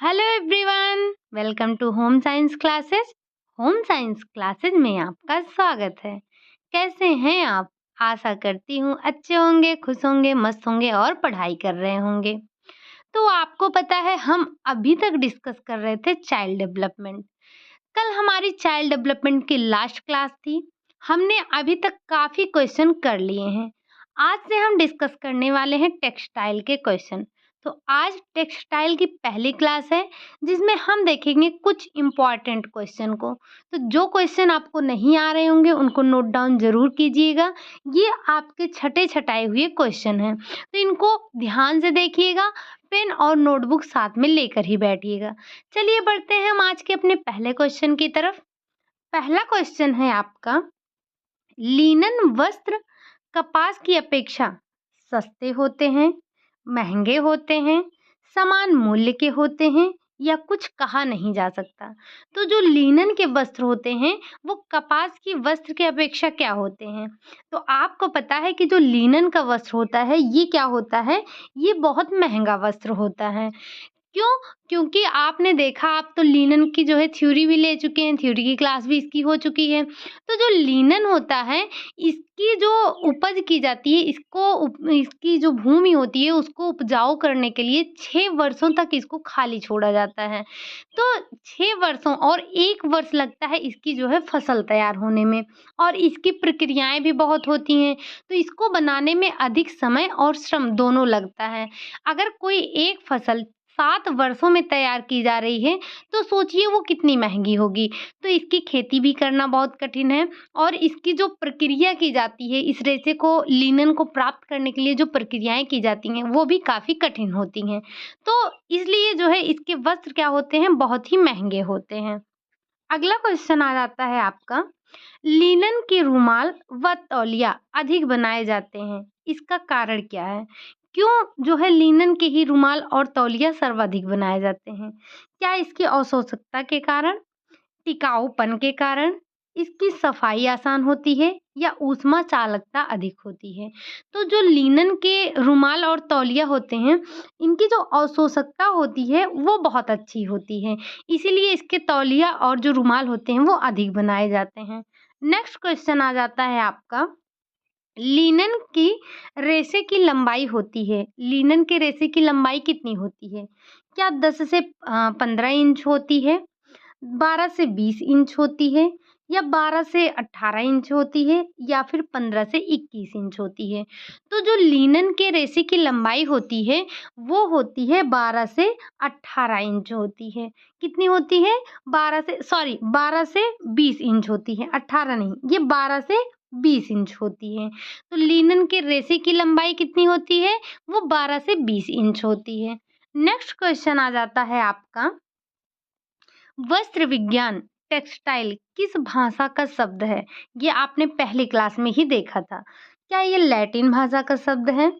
Hello everyone, welcome to home science classes. Home science classes में आपका स्वागत है। कैसे हैं आप? आशा करती हूँ अच्छे होंगे, खुश होंगे, मस्त होंगे और पढ़ाई कर रहे होंगे। तो आपको पता है हम अभी तक डिस्कस कर रहे थे चाइल्ड डेवलपमेंट। कल हमारी चाइल्ड डेवलपमेंट की लास्ट क्लास थी। हमने अभी तक काफ़ी क्वेश्चन कर लिए हैं। आज से हम डिस्कस करने वाले हैं टेक्सटाइल के क्वेश्चन। तो आज टेक्सटाइल की पहली क्लास है जिसमें हम देखेंगे कुछ इम्पॉर्टेंट क्वेश्चन को। तो जो क्वेश्चन आपको नहीं आ रहे होंगे उनको नोट डाउन ज़रूर कीजिएगा। ये आपके छटे छटाए हुए क्वेश्चन हैं, तो इनको ध्यान से देखिएगा। पेन और नोटबुक साथ में लेकर ही बैठिएगा। चलिए बढ़ते हैं हम आज के अपने पहले क्वेश्चन की तरफ। पहला क्वेश्चन है आपका, लिनन वस्त्र कपास की अपेक्षा सस्ते होते हैं, महंगे होते हैं, समान मूल्य के होते हैं या कुछ कहा नहीं जा सकता। तो जो लिनन के वस्त्र होते हैं वो कपास की वस्त्र की अपेक्षा क्या होते हैं? तो आपको पता है कि जो लिनन का वस्त्र होता है ये क्या होता है? ये बहुत महंगा वस्त्र होता है। क्यों? क्योंकि आपने देखा, आप तो लिनन की जो है थ्योरी भी ले चुके हैं, थ्योरी की क्लास भी इसकी हो चुकी है। तो जो लिनन होता है, इसकी जो उपज की जाती है, इसकी जो भूमि होती है उसको उपजाऊ करने के लिए 6 वर्षों तक इसको खाली छोड़ा जाता है। तो 6 वर्षों और 1 वर्ष लगता है इसकी जो है फसल तैयार होने में, और इसकी प्रक्रियाएँ भी बहुत होती हैं। तो इसको बनाने में अधिक समय और श्रम दोनों लगता है। अगर कोई एक फसल 7 वर्षों में तैयार की जा रही है, तो सोचिए वो कितनी महँगी होगी। तो इसकी खेती भी करना बहुत कठिन है, और इसकी जो प्रक्रिया की जाती है, इस रेशे को, लिनन को प्राप्त करने के लिए जो प्रक्रियाएँ की जाती हैं, वो भी काफ़ी कठिन होती हैं। तो इसलिए जो है इसके वस्त्र क्या होते हैं, बहुत ही महँगे होते हैं। अगला क्वेश्चन आ जाता है आपका, लिनन के रुमाल व तौलिया अधिक बनाए जाते हैं, इसका कारण क्या है? क्यों जो है लिनन के ही रुमाल और तौलिया सर्वाधिक बनाए जाते हैं? क्या इसकी अवशोषकता के कारण, टिकाऊपन के कारण, इसकी सफाई आसान होती है या ऊष्मा चालकता अधिक होती है? तो जो लिनन के रुमाल और तौलिया होते हैं, इनकी जो अवशोषकता होती है वो बहुत अच्छी होती है। इसीलिए इसके तौलिया और जो रुमाल होते हैं वो अधिक बनाए जाते हैं। नेक्स्ट क्वेश्चन आ जाता है आपका, लिनन की रेशे की लंबाई होती है, लिनन के रेशे की लंबाई कितनी होती है? क्या 10 से 15 इंच होती है, 12 से 20 इंच होती है, या 12 से 18 इंच होती है, या फिर 15 से 21 इंच होती है? तो जो लिनन के रेशे की लंबाई होती है वो होती है 12 से 18 इंच होती है। कितनी होती है? 12 से 20 इंच होती है, 18 नहीं, ये 12 से 20 इंच होती है। तो लिनन के रेशे की लंबाई कितनी होती है? वो 12 से 20 इंच होती है। नेक्स्ट क्वेश्चन आ जाता है आपका, वस्त्र विज्ञान टेक्सटाइल किस भाषा का शब्द है? ये आपने पहली क्लास में ही देखा था। क्या ये लैटिन भाषा का शब्द है,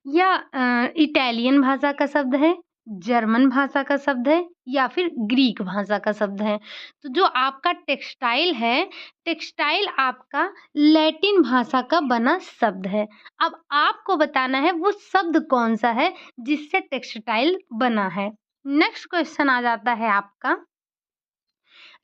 या इटालियन भाषा का शब्द है, जर्मन भाषा का शब्द है, या फिर ग्रीक भाषा का शब्द है? तो जो आपका टेक्सटाइल है, टेक्सटाइल आपका लैटिन भाषा का बना शब्द है। अब आपको बताना है वो शब्द कौन सा है जिससे टेक्सटाइल बना है। नेक्स्ट क्वेश्चन आ जाता है आपका,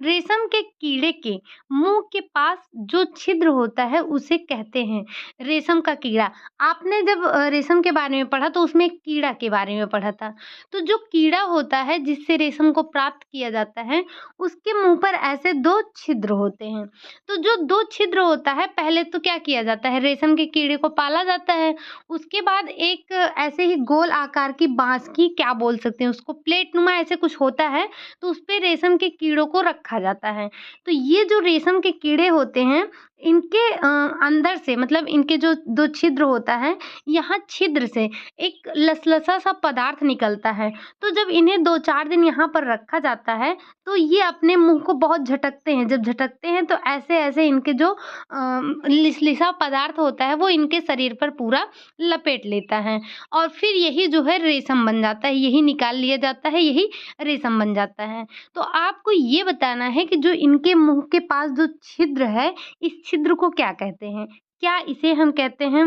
रेशम के कीड़े के मुंह के पास जो छिद्र होता है उसे कहते हैं रेशम का कीड़ा। आपने जब रेशम के बारे में पढ़ा तो उसमें एक कीड़ा के बारे में पढ़ा था। तो जो कीड़ा होता है जिससे रेशम को प्राप्त किया जाता है, उसके मुंह पर ऐसे 2 छिद्र होते हैं। तो जो 2 छिद्र होता है, पहले तो क्या किया जाता है, रेशम के कीड़े को पाला जाता है। उसके बाद एक ऐसे ही गोल आकार की बाँस की, क्या बोल सकते हैं उसको, प्लेटनुमा ऐसे कुछ होता है, तो उसपे रेशम के कीड़ों को रखा जाता है। तो ये जो रेशम के कीड़े होते हैं, इनके अंदर से, मतलब इनके जो 2 छिद्र होता है, यहाँ छिद्र से एक लसलसा सा पदार्थ निकलता है। तो जब इन्हें 2-4 दिन यहाँ पर रखा जाता है, तो ये अपने मुँह को बहुत झटकते हैं। जब झटकते हैं तो ऐसे-ऐसे इनके जो लिसलिसा पदार्थ होता है वो इनके शरीर पर पूरा लपेट लेता है, और फिर यही जो है रेशम बन जाता है, यही निकाल लिया जाता है, यही रेशम बन जाता है। तो आपको ये बताना है कि जो इनके मुँह के पास जो छिद्र है, इस छिद्र को क्या कहते हैं? क्या इसे हम कहते हैं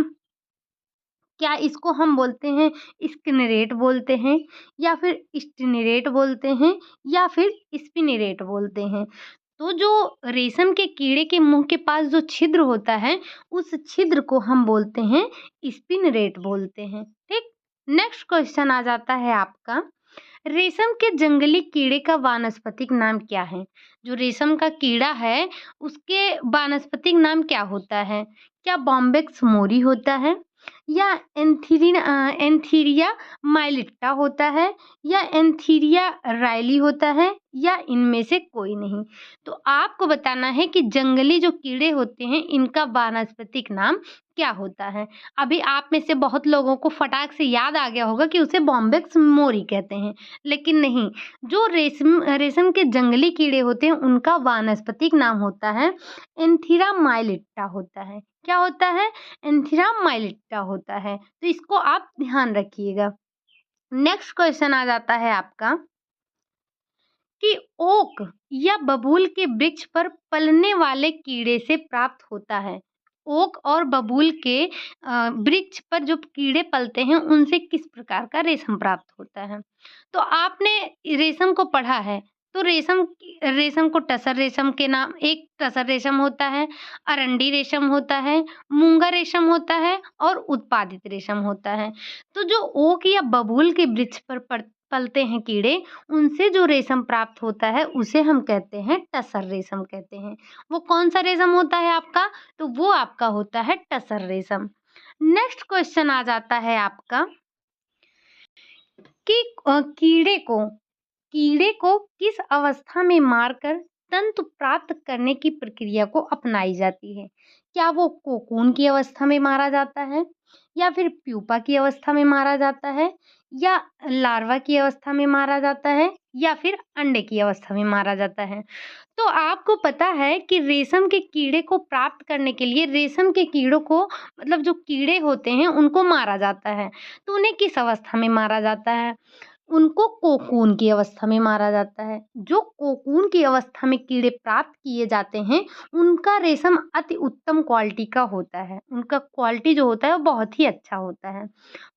क्या इसको हम बोलते हैं स्पिनरेट बोलते हैं, या फिर स्टिनरेट बोलते हैं, या फिर स्पिनरेट बोलते हैं। तो जो रेशम के कीड़े के मुंह के पास जो छिद्र होता है, उस छिद्र को हम बोलते हैं स्पिनरेट बोलते हैं। ठीक। नेक्स्ट क्वेश्चन आ जाता है आपका, रेशम के जंगली कीड़े का वानस्पतिक नाम क्या है? जो रेशम का कीड़ा है उसके वानस्पतिक नाम क्या होता है? क्या बॉम्बेक्स मोरी होता है, या एंथीरिया माइलिट्टा होता है, या एंथीरिया रायली होता है, या इनमें से कोई नहीं? तो आपको बताना है कि जंगली जो कीड़े होते हैं इनका वानस्पतिक नाम क्या होता है। अभी आप में से बहुत लोगों को फटाक से याद आ गया होगा कि उसे बॉम्बेक्स मोरी कहते हैं, लेकिन नहीं, जो रेशम रेशम के जंगली कीड़े होते हैं उनका वानस्पतिक नाम होता है एंथीरा माइलिट्टा होता है। क्या होता है? एंथीरा माइलिट्टा होता है। तो इसको आप ध्यान रखिएगा। नेक्स्ट क्वेश्चन आ जाता है आपका कि ओक या बबूल के वृक्ष पर पलने वाले कीड़े से प्राप्त होता है। ओक और बबूल के वृक्ष पर जो कीड़े पलते हैं उनसे किस प्रकार का रेशम प्राप्त होता है? तो आपने रेशम को पढ़ा है, तो रेशम रेशम को टसर रेशम के नाम, एक टसर रेशम होता है, अरंडी रेशम होता है, मूंगा रेशम होता है और उत्पादित रेशम होता है। तो जो ओक या बबूल के वृक्ष पर पलते हैं कीड़े, उनसे जो रेशम प्राप्त होता है उसे हम कहते हैं टसर रेशम कहते हैं। वो कौन-सा रेशम होता है आपका? तो वो आपका होता है टसर रेशम। नेक्स्ट क्वेश्चन आ जाता है आपका कि कीड़े को किस अवस्था में मारकर तंतु प्राप्त करने की प्रक्रिया को अपनाई जाती है? क्या वो कोकून की अवस्था में मारा जाता है, या फिर प्यूपा की अवस्था में मारा जाता है, या लार्वा की अवस्था में मारा जाता है, या फिर अंडे की अवस्था में मारा जाता है? तो आपको पता है कि रेशम के कीड़े को प्राप्त करने के लिए रेशम के कीड़ों को, मतलब जो कीड़े होते हैं उनको मारा जाता है। तो उन्हें किस अवस्था में मारा जाता है? उनको कोकून की अवस्था में मारा जाता है। जो कोकून की अवस्था में कीड़े प्राप्त किए जाते हैं, उनका रेशम अति उत्तम क्वालिटी का होता है। उनका क्वालिटी जो होता है वो बहुत ही अच्छा होता है।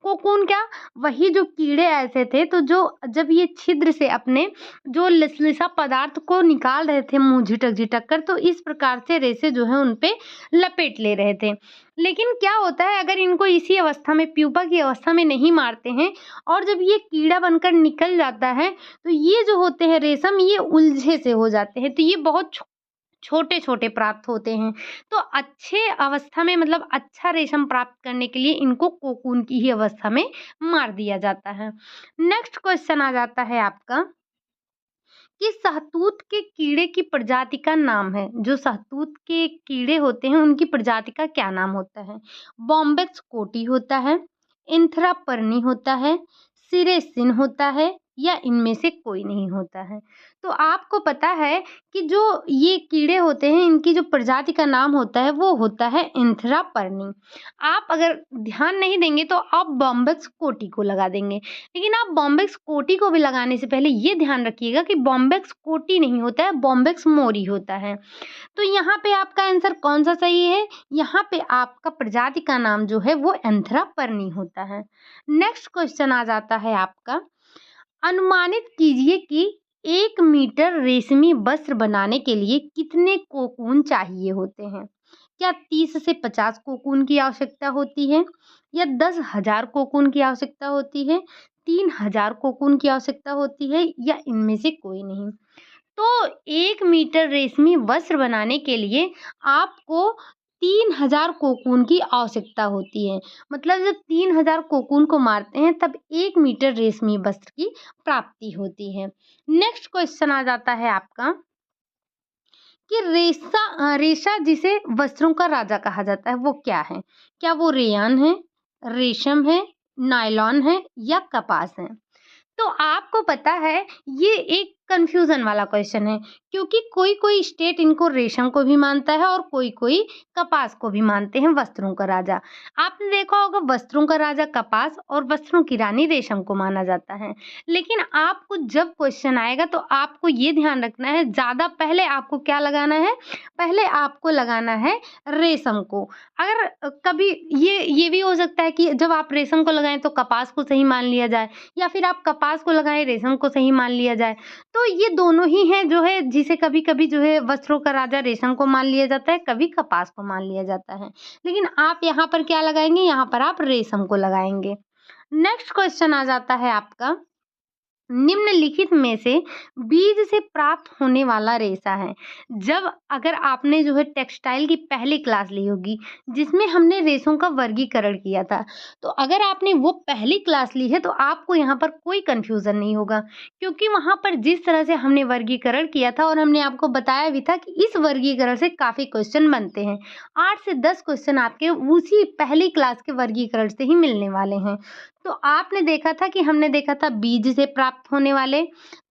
कोकून क्या? वही जो कीड़े ऐसे थे तो जो जब ये छिद्र से अपने जो लसलसा पदार्थ को निकाल रहे थे मुँह झिटक-झिटक कर, तो इस प्रकार से रेशे जो है उन पे लपेट ले रहे थे। लेकिन क्या होता है, अगर इनको इसी अवस्था में, प्यूपा की अवस्था में नहीं मारते हैं और जब ये कीड़ा बनकर निकल जाता है, तो ये जो होते हैं रेशम, ये उलझे से हो जाते हैं। तो ये बहुत छोटे-छोटे प्राप्त होते हैं। तो अच्छे अवस्था में, मतलब अच्छा रेशम प्राप्त करने के लिए इनको कोकून की ही अवस्था में मार दिया जाता है। नेक्स्ट क्वेश्चन आ जाता है आपका कि शहतूत के कीड़े की प्रजाति का नाम है। जो शहतूत के कीड़े होते हैं उनकी प्रजाति का क्या नाम होता है? बॉम्बेक्स कोटी होता है, एंथ्रापर्नी होता है, सिरेसिन होता है, या इनमें से कोई नहीं होता है? तो आपको पता है कि जो ये कीड़े होते हैं इनकी जो प्रजाति का नाम होता है वो होता है एंथ्रापर्नी। आप अगर ध्यान नहीं देंगे तो आप बॉम्बेक्स कोटी को लगा देंगे। लेकिन आप बॉम्बेक्स कोटी को भी लगाने से पहले ये ध्यान रखिएगा कि बॉम्बेक्स कोटी नहीं होता है, बॉम्बेक्स मोरी होता है। तो यहाँ पे आपका आंसर कौन-सा सही है? यहाँ पे आपका प्रजाति का नाम जो है वो एंथ्रापर्नी होता है। नेक्स्ट क्वेश्चन आ जाता है आपका, अनुमानित कीजिए कि 1 मीटर रेशमी वस्त्र बनाने के लिए कितने कोकून चाहिए होते हैं? क्या 30 से 50 कोकून की आवश्यकता होती है, या 10,000 कोकून की आवश्यकता होती है, 3,000 कोकून की आवश्यकता होती है, या इनमें से कोई नहीं? तो 1 मीटर रेशमी वस्त्र बनाने के लिए आपको 3,000 कोकून की आवश्यकता होती है। मतलब जब 3,000 कोकून को मारते हैं तब 1 मीटर रेशमी वस्त्र की प्राप्ति होती है। नेक्स्ट क्वेश्चन आ जाता है आपका कि रेशा जिसे वस्त्रों का राजा कहा जाता है वो क्या है? क्या वो रेयान है, रेशम है, नायलॉन है, या कपास है? तो आपको पता है ये एक कंफ्यूजन वाला क्वेश्चन है, क्योंकि कोई कोई स्टेट इनको रेशम को भी मानता है और कोई कोई कपास को भी मानते हैं वस्त्रों का राजा। आपने देखा होगा वस्त्रों का राजा कपास और वस्त्रों की रानी रेशम को माना जाता है। लेकिन आपको जब क्वेश्चन आएगा तो आपको ये ध्यान रखना है, ज़्यादा पहले आपको क्या लगाना है, पहले आपको लगाना है रेशम को। अगर कभी ये भी हो सकता है कि जब आप रेशम को लगाएं तो कपास को सही मान लिया जाए, या फिर आप कपास को लगाएं रेशम को सही मान लिया जाए। तो ये दोनों ही हैं जो है, जिसे कभी-कभी जो है वस्त्रों का राजा रेशम को मान लिया जाता है, कभी कपास को मान लिया जाता है। लेकिन आप यहाँ पर क्या लगाएँगे, यहाँ पर आप रेशम को लगाएँगे। नेक्स्ट क्वेश्चन आ जाता है आपका, निम्नलिखित में से बीज से प्राप्त होने वाला रेशा है। जब अगर आपने जो है टेक्सटाइल की पहली क्लास ली होगी जिसमें हमने रेशों का वर्गीकरण किया था, तो अगर आपने वो पहली क्लास ली है तो आपको यहाँ पर कोई कंफ्यूजन नहीं होगा, क्योंकि वहाँ पर जिस तरह से हमने वर्गीकरण किया था और हमने आपको बताया भी था कि इस वर्गीकरण से काफ़ी क्वेश्चन बनते हैं। 8 से 10 क्वेश्चन आपके उसी पहली क्लास के वर्गीकरण से ही मिलने वाले हैं। तो आपने देखा था कि हमने देखा था बीज से प्राप्त होने वाले,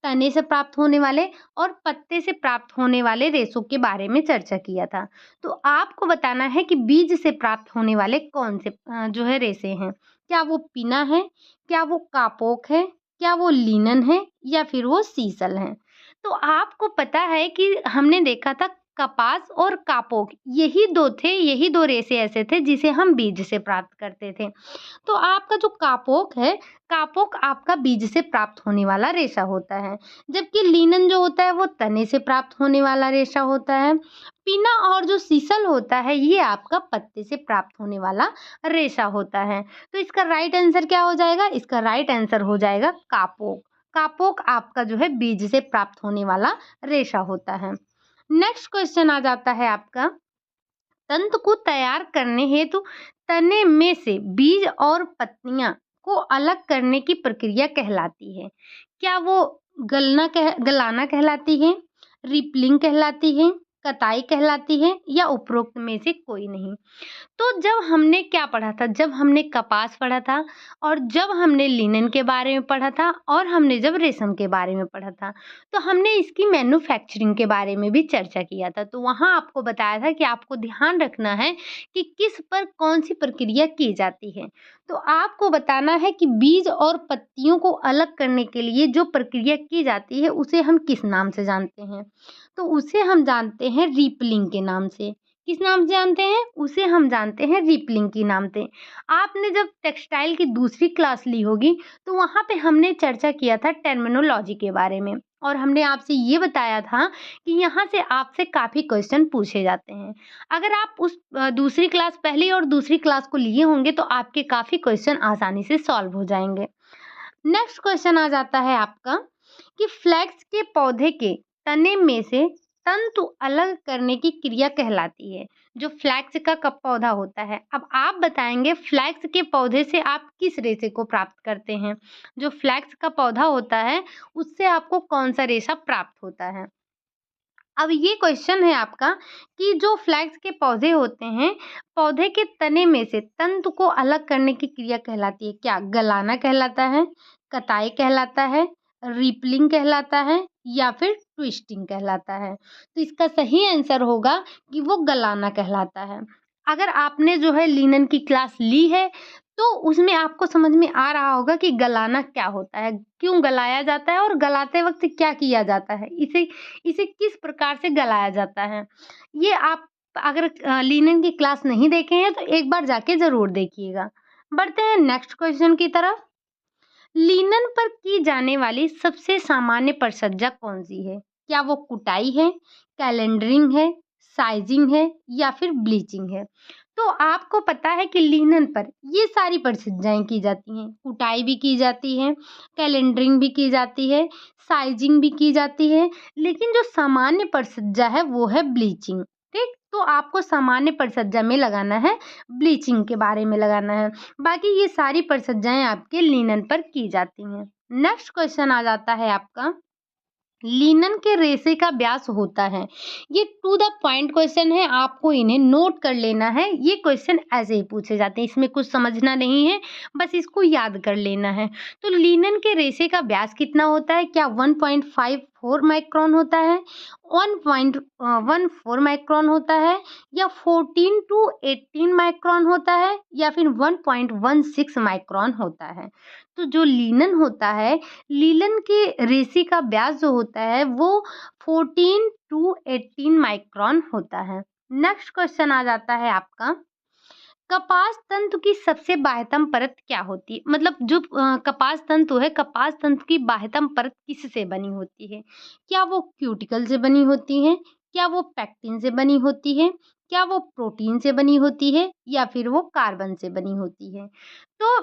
तने से प्राप्त होने वाले और पत्ते से प्राप्त होने वाले रेशों के बारे में चर्चा किया था। तो आपको बताना है कि बीज से प्राप्त होने वाले कौन से जो है रेशे हैं। क्या वो पिना है, क्या वो कापोक है, क्या वो लिनन है, या फिर वो सीसल है। तो आपको पता है कि हमने देखा था कपास और कापोक, यही दो रेशे ऐसे थे जिसे हम बीज से प्राप्त करते थे। तो आपका जो कापोक है, कापोक आपका बीज से प्राप्त होने वाला रेशा होता है, जबकि लिनन जो होता है वो तने से प्राप्त होने वाला रेशा होता है। पिना और जो सीसल होता है ये आपका पत्ते से प्राप्त होने वाला रेशा होता है। तो इसका राइट आंसर क्या हो जाएगा, इसका राइट आंसर हो जाएगा कापोक। कापोक आपका जो है बीज से प्राप्त होने वाला रेशा होता है। नेक्स्ट क्वेश्चन आ जाता है आपका, तंतु को तैयार करने हेतु तने में से बीज और पत्तियां को अलग करने की प्रक्रिया कहलाती है। क्या वो गलाना कहलाती है, रिपलिंग कहलाती है, कताई कहलाती है, या उपरोक्त में से कोई नहीं। तो जब हमने क्या पढ़ा था, जब हमने कपास पढ़ा था और जब हमने लिनन के बारे में पढ़ा था और हमने जब रेशम के बारे में पढ़ा था, तो हमने इसकी मैन्युफैक्चरिंग के बारे में भी चर्चा किया था। तो वहाँ आपको बताया था कि आपको ध्यान रखना है कि किस पर कौन सी प्रक्रिया की जाती है। तो आपको बताना है कि बीज और पत्तियों को अलग करने के लिए जो प्रक्रिया की जाती है उसे हम किस नाम से जानते हैं। तो उसे हम जानते हैं रिपलिंग के नाम से। किस नाम से जानते हैं, उसे हम जानते हैं रिपलिंग के नाम से। आपने जब टेक्सटाइल की दूसरी क्लास ली होगी तो वहाँ पे हमने चर्चा किया था टर्मिनोलॉजी के बारे में, और हमने आपसे ये बताया था कि यहाँ से आपसे काफ़ी क्वेश्चन पूछे जाते हैं। अगर आप उस दूसरी क्लास, पहली और दूसरी क्लास को लिए होंगे तो आपके काफ़ी क्वेश्चन आसानी से सॉल्व हो जाएंगे। नेक्स्ट क्वेश्चन आ जाता है आपका कि फ्लैक्स के पौधे के तने में से तंतु अलग करने की क्रिया कहलाती है। जो फ्लैक्स का पौधा होता है, अब आप बताएंगे फ्लैक्स के पौधे से आप किस रेशे को प्राप्त करते हैं। जो फ्लैक्स का पौधा होता है उससे आपको कौन सा रेशा प्राप्त होता है। अब ये क्वेश्चन है आपका कि जो फ्लैक्स के पौधे होते हैं, पौधे के तने में से तंतु को अलग करने की क्रिया कहलाती है। क्या गलाना कहलाता है, कताई कहलाता है, रिपलिंग कहलाता है, या फिर ट्विस्टिंग कहलाता है। तो इसका सही आंसर होगा कि वो गलाना कहलाता है। अगर आपने जो है लिनन की क्लास ली है तो उसमें आपको समझ में आ रहा होगा कि गलाना क्या होता है, क्यों गलाया जाता है और गलाते वक्त क्या किया जाता है, इसे इसे किस प्रकार से गलाया जाता है। ये आप अगर लिनन की क्लास नहीं देखे हैं तो एक बार जाके ज़रूर देखिएगा। बढ़ते हैं नेक्स्ट क्वेश्चन की तरफ। लिनन पर की जाने वाली सबसे सामान्य परिसज्जा कौन-सी है? क्या वो कुटाई है, कैलेंडरिंग है, साइजिंग है, या फिर ब्लीचिंग है? तो आपको पता है कि लिनन पर ये सारी परिसज्जाएँ की जाती हैं। कुटाई भी की जाती है, कैलेंडरिंग भी की जाती है, साइजिंग भी की जाती है, लेकिन जो सामान्य परिसज्जा है वो है ब्लीचिंग। ठीक? तो आपको सामान्य परिसज्जा में लगाना है, ब्लीचिंग के बारे में लगाना है। बाकी ये सारी परिचर्याएँ आपके लिनन पर की जाती हैं। नेक्स्ट क्वेश्चन आ जाता है आपका, लिनन के रेशे का व्यास होता है। ये टू द पॉइंट क्वेश्चन है, आपको इन्हें नोट कर लेना है। ये क्वेश्चन ऐसे ही पूछे जाते हैं, इसमें कुछ समझना नहीं है, बस इसको याद कर लेना है। तो लिनन के रेशे का व्यास कितना होता है? क्या 1.5 0.4 माइक्रोन होता है, 1.14 माइक्रोन होता है, या 14 टू 18 माइक्रोन होता है, या फिर 1.16 माइक्रोन होता है। तो जो लिनन होता है, लिनन के रेशे का व्यास जो होता है वो 14 टू 18 माइक्रोन होता है। नेक्स्ट क्वेश्चन आ जाता है आपका, कपास तंतु की सबसे बाह्यतम परत क्या होती है? मतलब जो कपास तंतु है, कपास तंतु की बाह्यतम परत किससे बनी होती है? क्या वो क्यूटिकल से बनी होती है? क्या वो पैक्टिन से बनी होती है? क्या वो प्रोटीन से बनी होती है? या फिर वो कार्बन से बनी होती है? तो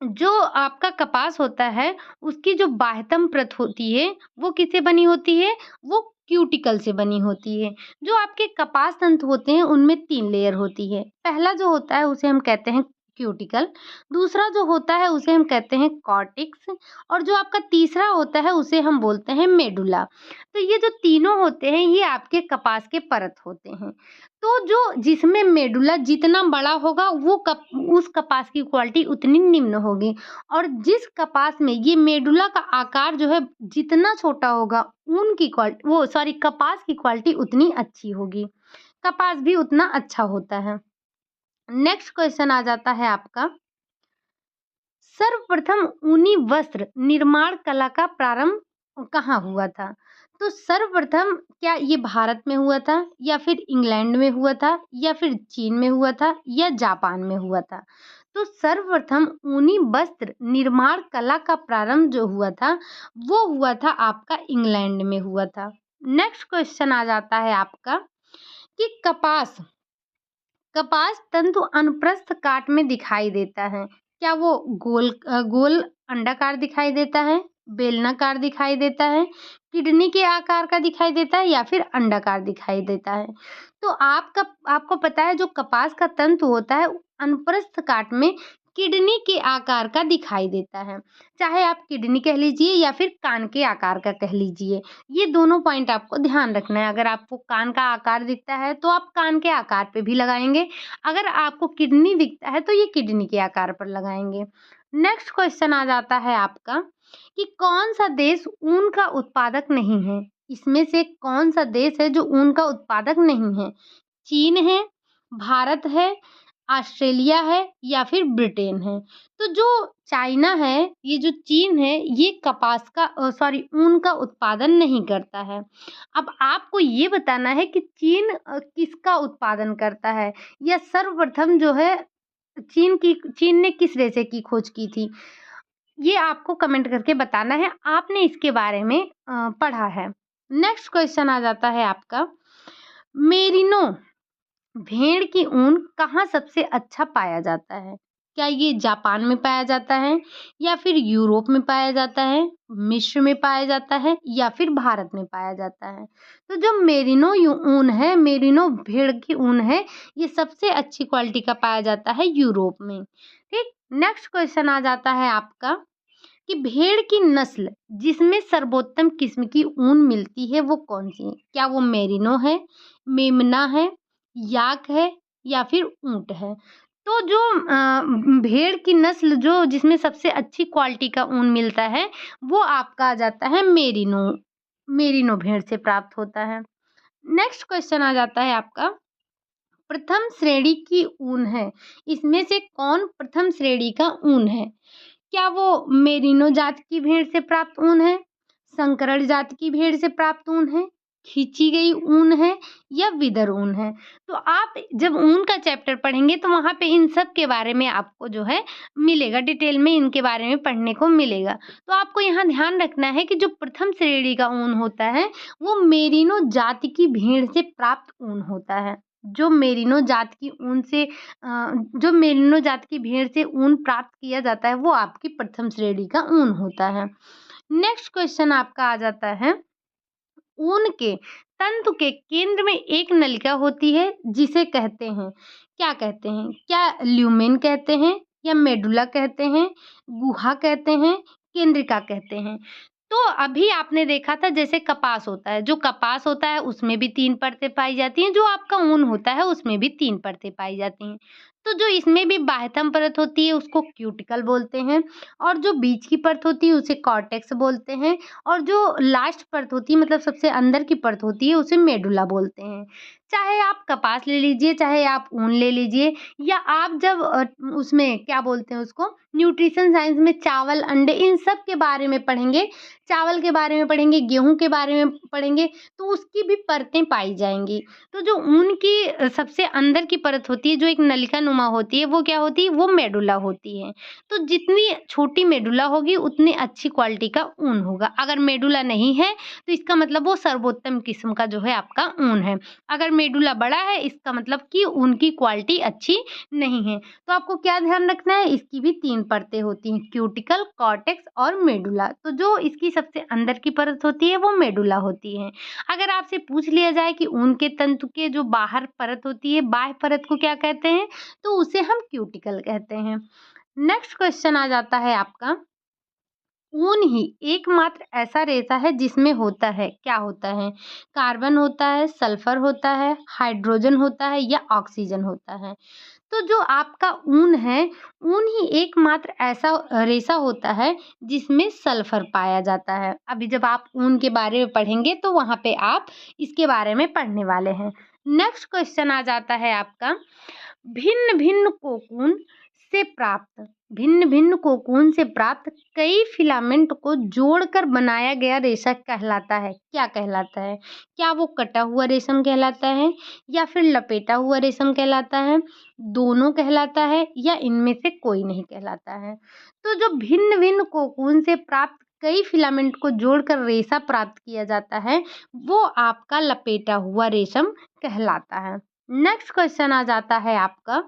जो आपका कपास होता है, उसकी जो बाह्यतम परत होती है, वो किससे बनी होती है? वो क्यूटिकल से बनी होती है। जो आपके कपास तंतु होते हैं, उनमें 3 लेयर होती है। पहला जो होता है, उसे हम कहते हैं क्यूटिकल, दूसरा जो होता है, उसे हम कहते हैं कॉर्टेक्स, और जो आपका तीसरा होता है, उसे हम बोलते हैं मेडुला। तो ये जो तीनों होते हैं, ये आपके कपास के परत होते हैं। तो जो जिसमें मेडुला जितना बड़ा होगा, वो उस कपास की क्वालिटी उतनी निम्न होगी, और जिस कपास में ये मेडुला का आकार जो है जितना छोटा होगा, कपास की क्वालिटी उतनी अच्छी होगी, कपास भी उतना अच्छा होता है। नेक्स्ट क्वेश्चन आ जाता है आपका, सर्वप्रथम ऊनी वस्त्र निर्माण कला का प्रारंभ कहाँ हुआ था? तो सर्वप्रथम क्या ये भारत में हुआ था, या फिर इंग्लैंड में हुआ था, या फिर चीन में हुआ था, या जापान में हुआ था? तो सर्वप्रथम ऊनी वस्त्र निर्माण कला का प्रारंभ जो हुआ था, वो हुआ था आपका इंग्लैंड में हुआ था। नेक्स्ट क्वेश्चन आ जाता है आपका कि कपास तंतु अनुप्रस्थ काट में दिखाई देता है। क्या वो गोल अंडाकार दिखाई देता है, बेलनाकार दिखाई देता है, किडनी के आकार का दिखाई देता है, या फिर अंडाकार दिखाई देता है? तो आपको पता है, जो कपास का तंतु होता है, अनुप्रस्थ काट में किडनी के आकार का दिखाई देता है। चाहे आप किडनी कह लीजिए या फिर कान के आकार का कह लीजिए। ये दोनों पॉइंट आपको ध्यान रखना है। अगर आपको कान का आकार दिखता है, तो आप कान के आकार पे भी लगाएँगे। अगर आपको किडनी दिखता है, तो ये किडनी के आकार पर लगाएँगे। नेक्स्ट क्वेश्चन आ जाता है आपका कि कौन-सा देश ऊन का उत्पादक नहीं है? इसमें से कौन-सा देश है जो ऊन का उत्पादक नहीं है? चीन है, भारत है, ऑस्ट्रेलिया है, या फिर ब्रिटेन है? तो जो चाइना है, ये जो चीन है, ये ऊन का उत्पादन नहीं करता है। अब आपको ये बताना है कि चीन किसका उत्पादन करता है, या सर्वप्रथम जो है चीन ने किस रेशे की खोज की थी? ये आपको कमेंट करके बताना है, आपने इसके बारे में पढ़ा है। नेक्स्ट क्वेश्चन आ जाता है आपका, मेरिनो भेड़ की ऊन कहाँ सबसे अच्छा पाया जाता है? क्या ये जापान में पाया जाता है, या फिर यूरोप में पाया जाता है, मिस्र में पाया जाता है, या फिर भारत में पाया जाता है? तो जो ऊन है, मेरिनो भेड़ की ऊन है, ये सबसे अच्छी क्वालिटी का पाया जाता है यूरोप में। ठीक। नेक्स्ट क्वेश्चन आ जाता है आपका कि भेड़ की नस्ल जिसमें सर्वोत्तम किस्म की ऊन मिलती है, वो कौन सी है? क्या वो मेरिनो है, मेमना है, याक है, या फिर ऊंट है? तो जो भेड़ की नस्ल जो जिसमें सबसे अच्छी क्वालिटी का ऊन मिलता है, वो आपका आ जाता है मेरिनो। मेरिनो भेड़ से प्राप्त होता है। नेक्स्ट क्वेश्चन आ जाता है आपका, प्रथम श्रेणी की ऊन है, इसमें से कौन प्रथम श्रेणी का ऊन है? क्या वो मेरिनो जात की भेड़ से प्राप्त ऊन है, संकरण जात की भेड़ से प्राप्त ऊन है, खींची गई ऊन है, या विदर ऊन है? तो आप जब ऊन का चैप्टर पढ़ेंगे, तो वहाँ पे इन सब के बारे में आपको जो है मिलेगा, डिटेल में इनके बारे में पढ़ने को मिलेगा। तो आपको यहाँ ध्यान रखना है कि जो प्रथम श्रेणी का ऊन होता है, वो मेरिनो जाति की भेड़ से प्राप्त ऊन होता है। जो मेरिनो जात की ऊन से जो मेरिनो जात की भेड़ से ऊन प्राप्त किया जाता है, वो आपकी प्रथम श्रेणी का ऊन होता है। नेक्स्ट क्वेश्चन आपका आ जाता है, ऊन के तंतु के केंद्र में एक नलिका होती है, जिसे कहते हैं, क्या कहते हैं? क्या ल्यूमेन कहते हैं, या मेडुला कहते हैं, गुहा कहते हैं, केंद्रिका कहते हैं? तो अभी आपने देखा था, जैसे कपास होता है, जो कपास होता है उसमें भी 3 परतें पाई जाती हैं, जो आपका ऊन होता है उसमें भी 3 परतें पाई जाती हैं। तो जो इसमें भी बाह्यतम परत होती है उसको क्यूटिकल बोलते हैं, और जो बीच की परत होती है उसे कॉर्टेक्स बोलते हैं, और जो लास्ट परत होती है मतलब सबसे अंदर की परत होती है उसे मेडुला बोलते हैं। चाहे आप कपास ले लीजिए, चाहे आप ऊन ले लीजिए, या आप जब उसमें क्या बोलते हैं उसको, न्यूट्रिशन साइंस में चावल, अंडे, इन सब के बारे में पढ़ेंगे, चावल के बारे में पढ़ेंगे, गेहूँ के बारे में पढ़ेंगे, तो उसकी भी परतें पाई जाएँगी। तो जो ऊन की सबसे अंदर की परत होती है, जो एक नलिका नुमा होती है, वो क्या होती है, वो मेडुला होती है। तो जितनी छोटी मेडुला होगी उतनी अच्छी क्वालिटी का ऊन होगा। अगर मेडुला नहीं है तो इसका मतलब वो सर्वोत्तम किस्म का जो है आपका ऊन है। अगर मेडुला बड़ा है इसका मतलब कि ऊन की क्वालिटी अच्छी नहीं है। तो आपको क्या ध्यान रखना है, इसकी भी 3 परतें होती हैं, क्यूटिकल, कॉर्टेक्स और मेडुला। तो जो इसकी सबसे अंदर की परत होती है वो मेडुला होती है। अगर आपसे पूछ लिया जाए कि ऊन के तंतु के जो बाहर परत होती है, बाह्य परत को क्या कहते हैं, तो उसे हम क्यूटिकल कहते हैं। नेक्स्ट क्वेश्चन आ जाता है आपका, ऊन ही एकमात्र ऐसा रेशा है जिसमें होता है, क्या होता है? कार्बन होता है, सल्फर होता है, हाइड्रोजन होता है या ऑक्सीजन होता है? तो जो आपका ऊन है, ऊन ही एकमात्र ऐसा रेशा होता है जिसमें सल्फर पाया जाता है। अभी जब आप ऊन के बारे में पढ़ेंगे तो वहाँ पे आप इसके बारे में पढ़ने वाले हैं। नेक्स्ट क्वेश्चन आ जाता है आपका, भिन्न-भिन्न कोकून से प्राप्त भिन्न-भिन्न कोकून से प्राप्त कई फिलामेंट को जोड़कर बनाया गया रेशा कहलाता है। क्या कहलाता है? क्या वो कटा हुआ रेशम कहलाता है, या फिर लपेटा हुआ रेशम कहलाता है, दोनों कहलाता है, या इनमें से कोई नहीं कहलाता है? तो जो भिन्न-भिन्न कोकून से प्राप्त कई फिलामेंट को जोड़कर रेशा प्राप्त किया जाता है, वो आपका लपेटा हुआ रेशम कहलाता है। नेक्स्ट क्वेश्चन आ जाता है आपका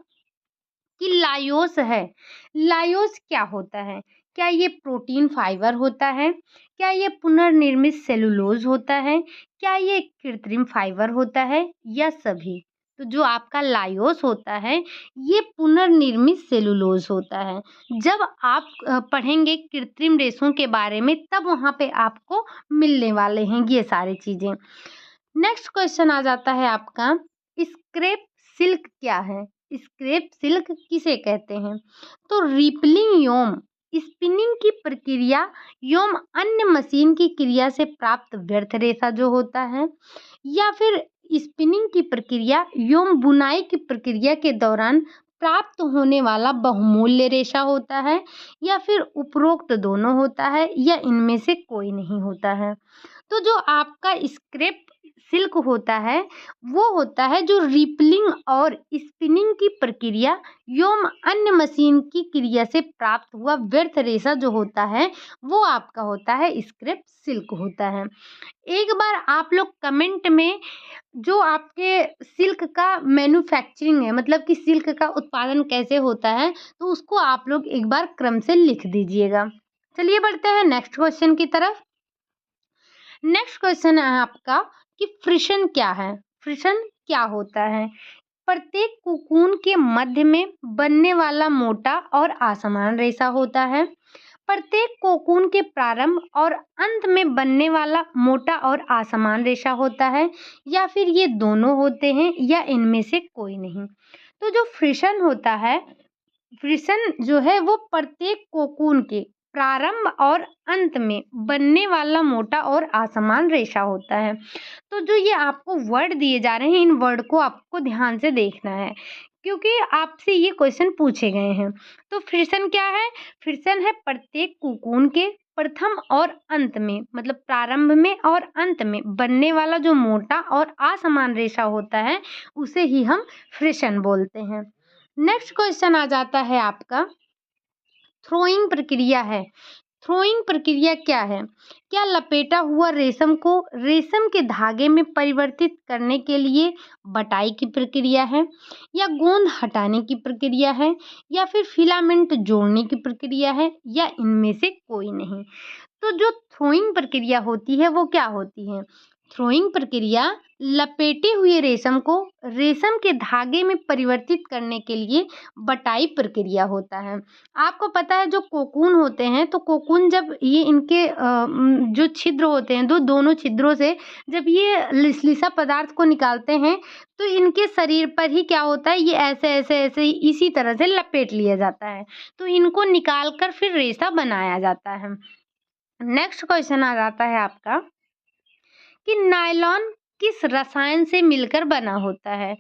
कि लायोस है। लायोस क्या होता है? क्या ये प्रोटीन फाइबर होता है? क्या ये पुनर्निर्मित सेलुलोज होता है? क्या ये कृत्रिम फाइबर होता है, या सभी? तो जो आपका लायोस होता है ये पुनर्निर्मित सेलुलोज होता है। जब आप पढ़ेंगे कृत्रिम रेशों के बारे में तब वहाँ पे आपको मिलने वाले हैं ये सारी चीज़ें। नेक्स्ट क्वेश्चन आ जाता है आपका, स्क्रेप सिल्क क्या है? स्क्रेप सिल्क किसे कहते हैं? तो रिपलिंग योम, स्पिनिंग की प्रक्रिया योम अन्य मशीन की क्रिया से प्राप्त व्यर्थ रेशा जो होता है, या फिर स्पिनिंग की प्रक्रिया योम बुनाई की प्रक्रिया के दौरान प्राप्त होने वाला बहुमूल्य रेशा होता है, या फिर उपरोक्त दोनों होता है, या इनमें से कोई नहीं होता है? तो जो आपका स्क्रेप सिल्क होता है वो होता है जो रिपलिंग और स्पिनिंग की प्रक्रिया एवं अन्य मशीन की क्रिया से प्राप्त हुआ व्यर्थ रेशा जो होता है वो आपका होता है स्क्रेप सिल्क होता है। एक बार आप लोग कमेंट में जो आपके सिल्क का मैन्युफैक्चरिंग है मतलब कि सिल्क का उत्पादन कैसे होता है तो उसको आप लोग एक बार क्रम से लिख दीजिएगा। चलिए बढ़ते हैं नेक्स्ट क्वेश्चन की तरफ। नेक्स्ट क्वेश्चन है आपका कि फ्रिशन क्या है? फ्रिशन क्या होता है? प्रत्येक कोकून के मध्य में बनने वाला मोटा और असमान रेशा होता है। प्रत्येक कोकून के प्रारंभ और अंत में बनने वाला मोटा और असमान रेशा होता है, या फिर ये दोनों होते हैं, या इनमें से कोई नहीं। तो जो फ्रिशन होता है, फ्रिशन जो है वो प्रत्येक कोकून के प्रारंभ और अंत में बनने वाला मोटा और असमान रेशा होता है। तो जो ये आपको वर्ड दिए जा रहे हैं इन वर्ड को आपको ध्यान से देखना है क्योंकि आपसे ये क्वेश्चन पूछे गए हैं। तो फ्रिशन क्या है? फ्रिशन है प्रत्येक कोकून के प्रथम और अंत में मतलब प्रारंभ में और अंत में बनने वाला जो मोटा और असमान रेशा होता है उसे ही हम फ्रिशन बोलते हैं। नेक्स्ट क्वेश्चन आ जाता है आपका थ्रोइंग प्रक्रिया है। थ्रोइंग प्रक्रिया क्या है? क्या लपेटा हुआ रेशम को रेशम के धागे में परिवर्तित करने के लिए बटाई की प्रक्रिया है, या गोंद हटाने की प्रक्रिया है, या फिर फिलामेंट जोड़ने की प्रक्रिया है, या इनमें से कोई नहीं? तो जो थ्रोइंग प्रक्रिया होती है वो क्या होती है? थ्रोइंग प्रक्रिया लपेटे हुए रेशम को रेशम के धागे में परिवर्तित करने के लिए बटाई प्रक्रिया होता है। आपको पता है जो कोकून होते हैं, तो कोकून जब ये इनके जो छिद्र होते हैं, दोनों छिद्रों से जब ये लिसलिसा पदार्थ को निकालते हैं, तो इनके शरीर पर ही क्या होता है, ये ऐसे ही इसी तरह से लपेट लिया जाता है। तो इनको निकाल कर फिर रेशा बनाया जाता है। नेक्स्ट क्वेश्चन आ जाता है आपका कि नायलॉन किस रसायन से मिलकर बना होता है।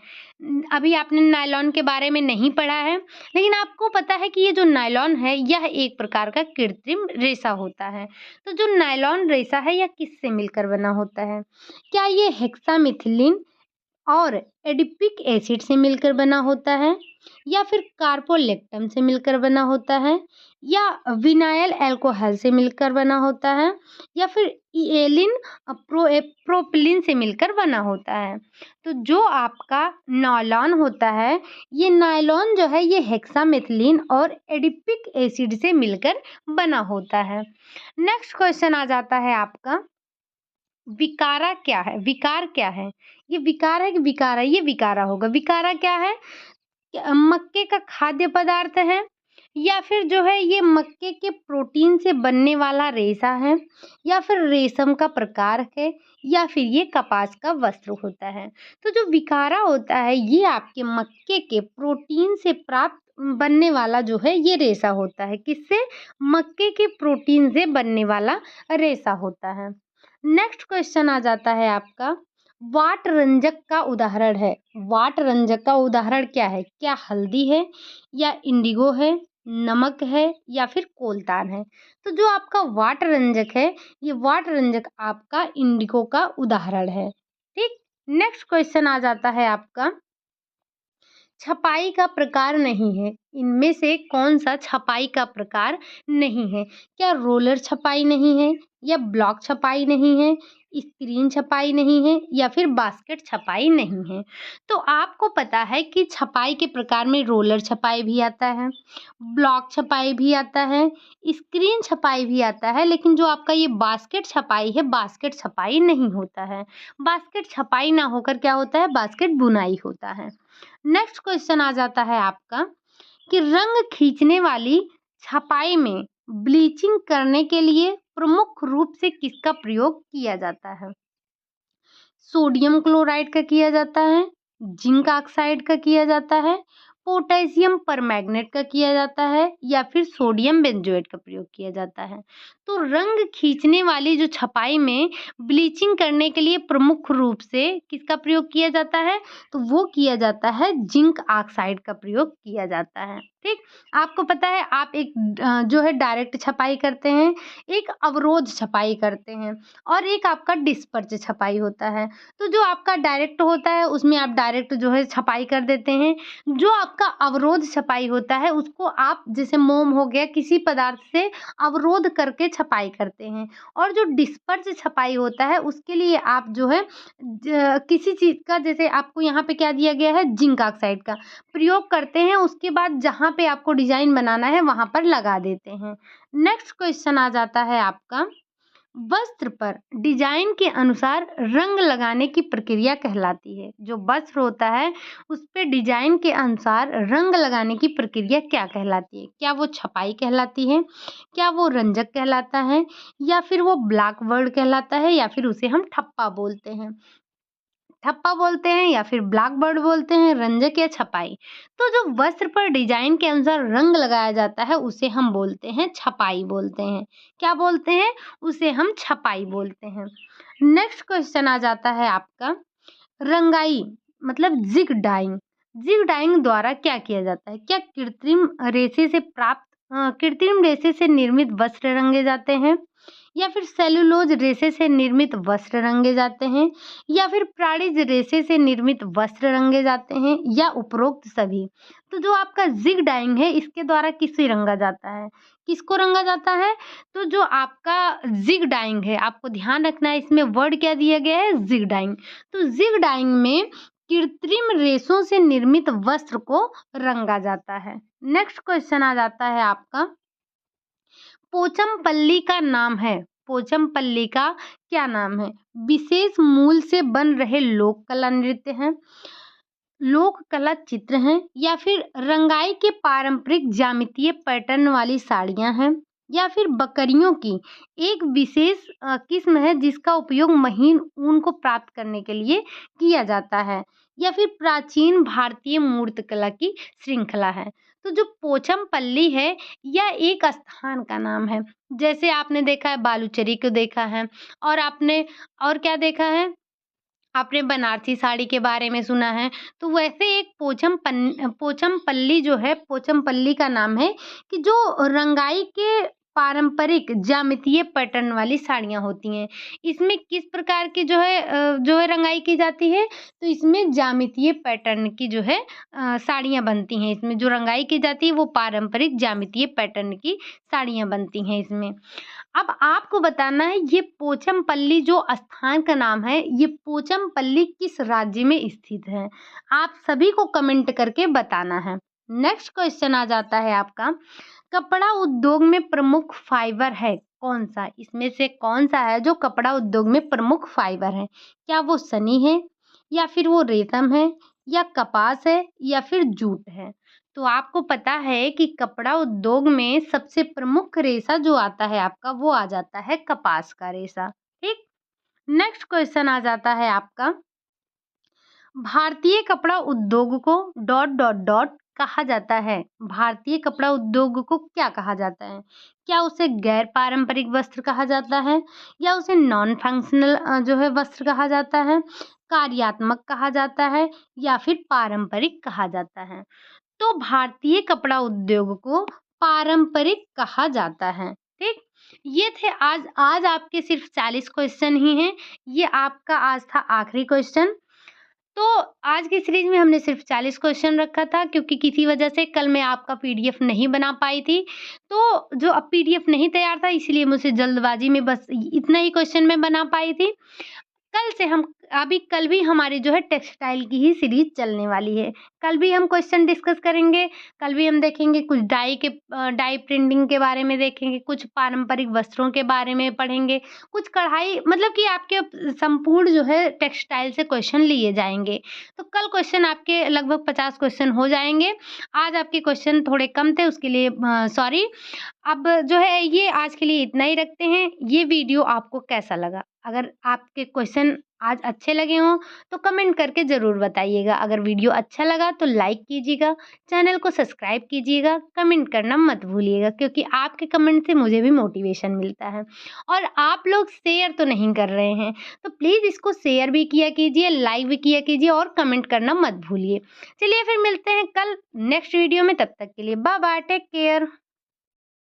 अभी आपने नायलॉन के बारे में नहीं पढ़ा है, लेकिन आपको पता है कि ये जो नायलॉन है यह एक प्रकार का कृत्रिम रेशा होता है। तो जो नायलॉन रेशा है यह किससे मिलकर बना होता है? क्या ये हेक्सामिथिलीन और एडिपिक एसिड से मिलकर बना होता है, या फिर कार्बोलेक्टम से मिलकर बना होता है, या विनाइल अल्कोहल से मिलकर बना होता है, या फिर इएलिन प्रोपिलीन से मिलकर बना होता है? तो जो आपका नायलॉन होता है, ये नायलॉन जो है ये हेक्सामेथिलीन और एडिपिक एसिड से मिलकर बना होता है। नेक्स्ट क्वेश्चन आ जाता है आपका, विकारा क्या है? विकार क्या है? ये विकार है कि विकारा? ये विकारा होगा। विकारा क्या है? मक्के का खाद्य पदार्थ है, या फिर जो है ये मक्के के प्रोटीन से बनने वाला रेशा है, या फिर रेशम का प्रकार है, या फिर ये कपास का वस्त्र होता है। तो जो विकारा होता है ये आपके मक्के के प्रोटीन से प्राप्त बनने वाला जो है ये रेशा होता है। किससे? मक्के के प्रोटीन से बनने वाला रेशा होता है। नेक्स्ट क्वेश्चन आ जाता है आपका, वाट रंजक का उदाहरण है। वाट रंजक का उदाहरण क्या है? क्या हल्दी है, या इंडिगो है, नमक है, या फिर कोलतान है? तो जो आपका वाट रंजक है, ये वाट रंजक आपका इंडिगो का उदाहरण है। ठीक। नेक्स्ट क्वेश्चन आ जाता है आपका, छपाई का प्रकार नहीं है। इनमें से कौन सा छपाई का प्रकार नहीं है? क्या रोलर छपाई नहीं है, या ब्लॉक छपाई नहीं है, स्क्रीन छपाई नहीं है, या फिर बास्केट छपाई नहीं है? तो आपको पता है कि छपाई के प्रकार में रोलर छपाई भी आता है, ब्लॉक छपाई भी आता है, स्क्रीन छपाई भी आता है, लेकिन जो आपका ये बास्केट छपाई है, बास्केट छपाई नहीं होता है। बास्केट छपाई ना होकर क्या होता है? बास्केट बुनाई होता है। नेक्स्ट क्वेश्चन आ जाता है आपका कि रंग खींचने वाली छपाई में ब्लीचिंग करने के लिए प्रमुख रूप से किसका प्रयोग किया जाता है? सोडियम क्लोराइड का किया जाता है, जिंक ऑक्साइड का किया जाता है, पोटेशियम परमैंगनेट का किया जाता है, या फिर सोडियम बेंजोएट का प्रयोग किया जाता है? तो रंग खींचने वाली जो छपाई में ब्लीचिंग करने के लिए प्रमुख रूप से किसका प्रयोग किया जाता है? तो वो किया जाता है जिंक ऑक्साइड का प्रयोग किया जाता है। ठीक। आपको पता है आप एक जो है डायरेक्ट छपाई करते हैं, एक अवरोध छपाई करते हैं, और एक आपका डिस्पर्ज छपाई होता है। तो जो आपका डायरेक्ट होता है उसमें आप डायरेक्ट जो है छपाई कर देते हैं। जो आपका अवरोध छपाई होता है उसको आप जैसे मोम हो गया किसी पदार्थ से अवरोध करके छपाई करते हैं। और जो डिस्पर्ज छपाई होता है उसके लिए आप जो है किसी चीज़ का, जैसे आपको यहाँ पे क्या दिया गया है, जिंक ऑक्साइड का प्रयोग करते हैं, उसके बाद जहाँ पे आपको डिजाइन बनाना है वहां पर लगा देते हैं। नेक्स्ट क्वेश्चन आ जाता है आपका, वस्त्र पर डिजाइन के अनुसार रंग लगाने की प्रक्रिया कहलाती है। जो वस्त्र होता है उस पे डिजाइन के अनुसार रंग लगाने की प्रक्रिया क्या कहलाती है? क्या वो छपाई कहलाती है, क्या वो रंजक कहलाता है, या फिर वो ब्लैक वर्ड कहलाता है, या फिर उसे हम ठप्पा बोलते हैं? ठप्पा बोलते हैं या फिर ब्लैक बर्ड बोलते हैं, रंजक या छपाई? तो जो वस्त्र पर डिजाइन के अनुसार रंग लगाया जाता है उसे हम बोलते हैं छपाई बोलते हैं। क्या बोलते हैं? उसे हम छपाई बोलते हैं। नेक्स्ट क्वेश्चन आ जाता है आपका, रंगाई मतलब जिग डाइंग। जिग डाइंग द्वारा क्या किया जाता है? क्या कृत्रिम रेशे से निर्मित वस्त्र रंगे जाते हैं, या फिर सेलुलोज रेशे से निर्मित वस्त्र रंगे जाते हैं, या फिर प्राणीज रेशे से निर्मित वस्त्र रंगे जाते हैं, या उपरोक्त सभी? तो जो आपका जिग डाइंग है इसके द्वारा किसे रंगा जाता है? किसको रंगा जाता है? तो जो आपका जिग डाइंग है, आपको ध्यान रखना है इसमें वर्ड क्या दिया गया है, जिग डाइंग। तो जिग डाइंग में कृत्रिम रेशों से निर्मित वस्त्र को रंगा जाता है। नेक्स्ट क्वेश्चन आ जाता है आपका, पोचमपल्ली का नाम है पोचमपल्ली का क्या नाम है? विशेष मूल से बन रहे लोक कला नृत्य हैं, लोक कला चित्र हैं, या फिर रंगाई के पारंपरिक ज्यामितीय पैटर्न वाली साड़ियाँ हैं, या फिर बकरियों की एक विशेष किस्म है जिसका उपयोग महीन ऊन को प्राप्त करने के लिए किया जाता है, या फिर प्राचीन भारतीय मूर्तिकला की श्रृंखला है। तो जो पोचमपल्ली है यह एक स्थान का नाम है। जैसे आपने देखा है बालूचरी को देखा है, और आपने और क्या देखा है? आपने बनारसी साड़ी के बारे में सुना है। तो वैसे एक पोचमपल्ली जो है, पोचमपल्ली का नाम है कि जो रंगाई के पारंपरिक ज्यामितीय पैटर्न वाली साड़ियाँ होती हैं। इसमें किस प्रकार की जो है रंगाई की जाती है? तो इसमें ज्यामितीय पैटर्न की जो है साड़ियाँ बनती हैं। इसमें जो रंगाई की जाती है वो पारंपरिक ज्यामितीय पैटर्न की साड़ियाँ बनती हैं इसमें। अब आपको बताना है ये पोचमपल्ली जो स्थान का नाम है, ये पोचमपल्ली किस राज्य में स्थित है? आप सभी को कमेंट करके बताना है। नेक्स्ट क्वेश्चन आ जाता है आपका, कपड़ा उद्योग में प्रमुख फाइबर है कौन सा? इसमें से कौन सा है जो कपड़ा उद्योग में प्रमुख फाइबर है? क्या वो सनी है, या फिर वो रेशम है, या कपास है, या फिर जूट है? तो आपको पता है कि कपड़ा उद्योग में सबसे प्रमुख रेशा जो आता है आपका, वो आ जाता है कपास का रेशा। ठीक। नेक्स्ट क्वेश्चन आ जाता है आपका, भारतीय कपड़ा उद्योग को डॉट डॉट डॉट कहा जाता है। भारतीय कपड़ा उद्योग को क्या कहा जाता है? क्या उसे गैर पारंपरिक वस्त्र कहा जाता है, या उसे नॉन फंक्शनल जो है वस्त्र कहा जाता है, कार्यात्मक कहा जाता है, या फिर पारंपरिक कहा जाता है? तो भारतीय कपड़ा उद्योग को पारंपरिक कहा जाता है। ठीक। ये थे आज आज आपके सिर्फ 40 क्वेश्चन ही हैं। ये आपका आज था आखिरी क्वेश्चन। तो आज की सीरीज में हमने सिर्फ 40 क्वेश्चन रखा था, क्योंकि किसी वजह से कल मैं आपका पीडीएफ नहीं बना पाई थी। तो जो अब पीडीएफ नहीं तैयार था, इसलिए मुझसे जल्दबाजी में बस इतना ही क्वेश्चन मैं बना पाई थी। कल से हम अभी कल भी हमारी जो है टेक्सटाइल की ही सीरीज चलने वाली है। कल भी हम क्वेश्चन डिस्कस करेंगे। कल भी हम देखेंगे कुछ डाई प्रिंटिंग के बारे में देखेंगे, कुछ पारंपरिक वस्त्रों के बारे में पढ़ेंगे, कुछ कढ़ाई, मतलब कि आपके संपूर्ण जो है टेक्सटाइल से क्वेश्चन लिए जाएंगे। तो कल क्वेश्चन आपके लगभग 50 क्वेश्चन हो जाएंगे। आज आपके क्वेश्चन थोड़े कम थे, उसके लिए सॉरी। अब जो है ये आज के लिए इतना ही रखते हैं। ये वीडियो आपको कैसा लगा? अगर आपके क्वेश्चन आज अच्छे लगे हों तो कमेंट करके ज़रूर बताइएगा। अगर वीडियो अच्छा लगा तो लाइक कीजिएगा, चैनल को सब्सक्राइब कीजिएगा, कमेंट करना मत भूलिएगा, क्योंकि आपके कमेंट से मुझे भी मोटिवेशन मिलता है। और आप लोग शेयर तो नहीं कर रहे हैं, तो प्लीज़ इसको शेयर भी किया कीजिए, लाइक भी किया कीजिए, और कमेंट करना मत भूलिए। चलिए फिर मिलते हैं कल नेक्स्ट वीडियो में। तब तक के लिए बाय बाय, टेक केयर।